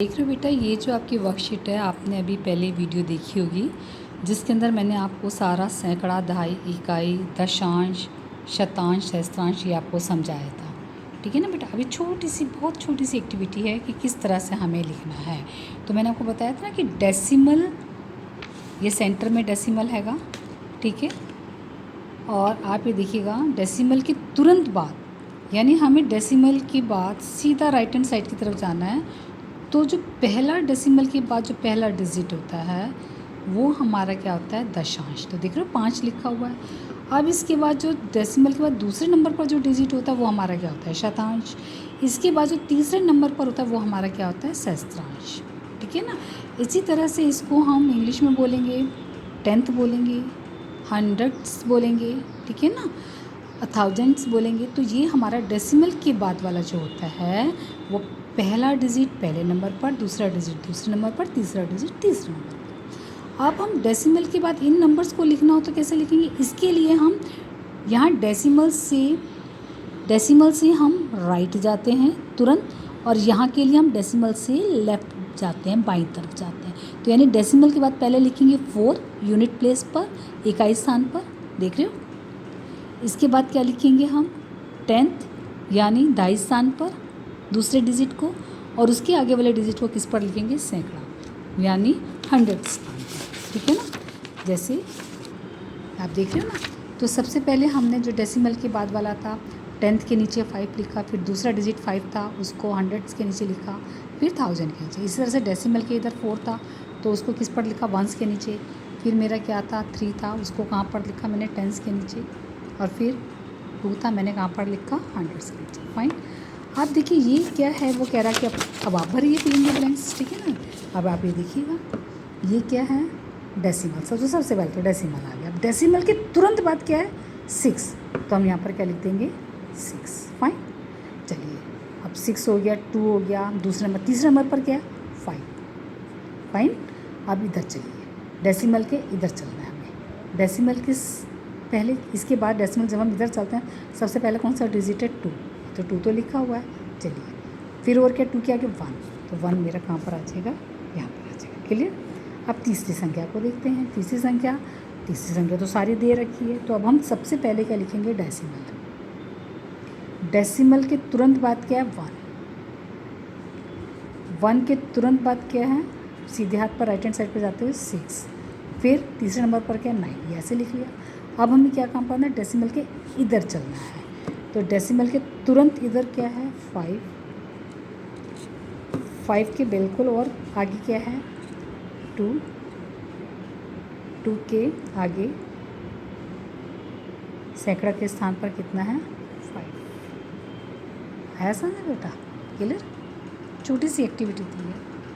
देख रहे हो बेटा, ये जो आपकी वर्कशीट है आपने अभी पहले वीडियो देखी होगी जिसके अंदर मैंने आपको सारा सैकड़ा, दहाई, इकाई, दशांश, शतांश, सहस्त्रांश ये आपको समझाया था। ठीक है ना बेटा। अभी छोटी सी, बहुत छोटी सी एक्टिविटी है कि किस तरह से हमें लिखना है। तो मैंने आपको बताया था ना कि डेसिमल, ये सेंटर में डेसिमल हैगा, ठीक है। और आप ये देखिएगा डेसिमल के तुरंत बाद, यानी हमें डेसिमल के बाद सीधा राइट हैंड साइड की तरफ जाना है। तो जो पहला डेसिमल के बाद जो पहला डिजिट होता है वो हमारा क्या होता है, दशांश। तो देख रहे हो 5 लिखा हुआ है। अब इसके बाद जो डेसिमल के बाद दूसरे नंबर पर जो डिजिट होता है वो हमारा क्या होता है, शतांश। इसके बाद जो तीसरे नंबर पर होता है वो हमारा क्या होता है, सहस्त्रांश। ठीक है ना। इसी तरह से इसको हम इंग्लिश में बोलेंगे, 10th बोलेंगे, हंड्रेड्स बोलेंगे, ठीक है ना, थाउजेंड्स बोलेंगे। तो ये हमारा डेसिमल के बाद वाला जो होता है वो पहला डिजिट पहले नंबर पर, दूसरा डिजिट दूसरे नंबर पर, तीसरा डिजिट तीसरे नंबर पर। अब हम डेसिमल के बाद इन नंबर्स को लिखना हो तो कैसे लिखेंगे, इसके लिए हम यहाँ डेसिमल से हम राइट जाते हैं तुरंत, और यहाँ के लिए हम डेसिमल से लेफ़्ट जाते हैं, बाईं तरफ जाते हैं। तो यानी डेसिमल के बाद पहले लिखेंगे 4 यूनिट प्लेस पर, इकाई स्थान पर, देख रहे हो। इसके बाद क्या लिखेंगे हम, 10th यानी दहाई स्थान पर दूसरे डिजिट को, और उसके आगे वाले डिजिट को किस पर लिखेंगे, सैकड़ा यानी 100 स्थान पर। ठीक है ना। जैसे आप देख रहे हो ना। तो सबसे पहले हमने जो डेसिमल के बाद वाला था 10th के नीचे 5 लिखा, फिर दूसरा डिजिट 5 था उसको 100 के नीचे लिखा, फिर 1000 के नीचे। इसी तरह से डेसिमल के इधर 4 था तो उसको किस पर लिखा, 1s के नीचे। फिर मेरा क्या था, 3 था, उसको कहाँ पर लिखा मैंने, 10s के नीचे। और फिर 2 था, मैंने कहाँ पर लिखा, 100 के नीचे। फाइन। आप देखिए ये क्या है, वो कह रहा है कि अब आप भरिए फिल इन द ब्लैंक्स। ठीक है ना। अब आप ये देखिएगा ये क्या है, डेसिमल। सबसे पहले तो डेसिमल आ गया। अब डेसिमल के तुरंत बाद क्या है, 6। तो हम यहाँ पर क्या लिख देंगे, 6। फाइन। चलिए अब 6 हो गया, 2 हो गया, दूसरे नंबर, तीसरे नंबर पर क्या है, 5। फाइन। अब इधर चलिए, डेसिमल के इधर चलना है हमें। डेसिमल के पहले, इसके बाद डेसिमल जब हम इधर चलते हैं सबसे पहले कौन सा डिजिट है, 2। तो 2 तो लिखा हुआ है। चलिए फिर और क्या, 2 के आगे 1। तो 1 मेरा कहाँ पर आ जाएगा, यहाँ पर आ जाएगा। क्लियर। अब तीसरी संख्या को देखते हैं। तीसरी संख्या तो सारी दे रखी है। तो अब हम सबसे पहले क्या लिखेंगे, डेसिमल। डेसिमल के तुरंत बाद क्या है, 1। 1 के तुरंत बाद क्या है, सीधे हाथ पर राइट हैंड साइड पर जाते हुए 6। फिर तीसरे नंबर पर क्या, 9। ऐसे लिख लिया। अब हमें क्या काम करना है, डेसिमल के इधर चलना है। तो डेसिमल के तुरंत इधर क्या है, 5। 5 के बिल्कुल और आगे क्या है, 2। 2 के आगे सैकड़ा के स्थान पर कितना है, 5। ऐसा ना बेटा, क्लियर। छोटी सी एक्टिविटी थी ये।